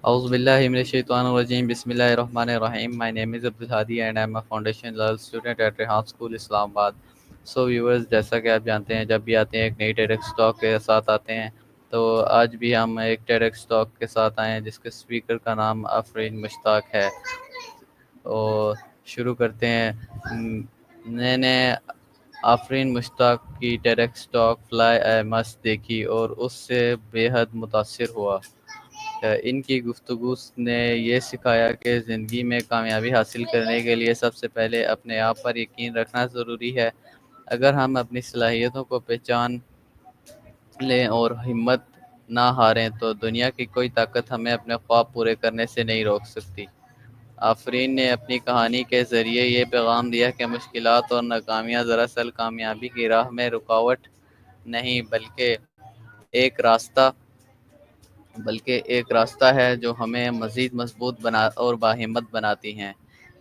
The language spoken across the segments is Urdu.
Auzu billahi minash shaitanir rajim. Bismillahirrahmanirrahim. My name is Abdul Hadi and I am a foundation level student at Rehan School Islamabad. So viewers, جیسا کہ آپ جانتے ہیں جب بھی آتے ہیں ایک نئی ٹیڈکس ٹاک کے ساتھ آتے ہیں، تو آج بھی ہم ایک ٹیڈکس ٹاک کے ساتھ آئے ہیں جس کے اسپیکر کا نام آفرین مشتاق ہے. اور شروع کرتے ہیں. میں نے آفرین مشتاق کی ٹیڈکس ٹاک فلائی اے مست دیکھی اور اس سے بے حد متاثر ہوا. ان کی گفتگو نے یہ سکھایا کہ زندگی میں کامیابی حاصل کرنے کے لیے سب سے پہلے اپنے آپ پر یقین رکھنا ضروری ہے. اگر ہم اپنی صلاحیتوں کو پہچان لیں اور ہمت نہ ہاریں تو دنیا کی کوئی طاقت ہمیں اپنے خواب پورے کرنے سے نہیں روک سکتی. آفرین نے اپنی کہانی کے ذریعے یہ پیغام دیا کہ مشکلات اور ناکامیاں دراصل کامیابی کی راہ میں رکاوٹ نہیں بلکہ ایک راستہ ہے جو ہمیں مزید مضبوط اور باہمت بناتی ہیں.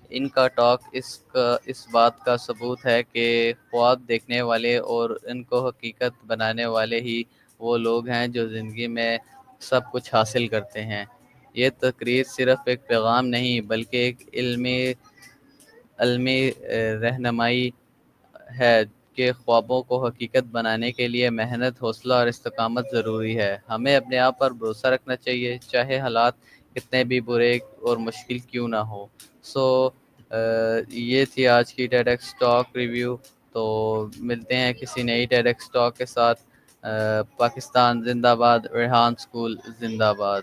ان کا ٹاک اس بات کا ثبوت ہے کہ خواب دیکھنے والے اور ان کو حقیقت بنانے والے ہی وہ لوگ ہیں جو زندگی میں سب کچھ حاصل کرتے ہیں. یہ تقریر صرف ایک پیغام نہیں بلکہ ایک علمی رہنمائی ہے کہ خوابوں کو حقیقت بنانے کے لیے محنت، حوصلہ اور استقامت ضروری ہے. ہمیں اپنے آپ پر بھروسہ رکھنا چاہیے چاہے حالات کتنے بھی برے اور مشکل کیوں نہ ہو. یہ تھی آج کی ٹیڈکس ٹاک ریویو. تو ملتے ہیں کسی نئی ٹیڈکس ٹاک کے ساتھ. پاکستان زندہ باد، ریحان اسکول زندہ باد.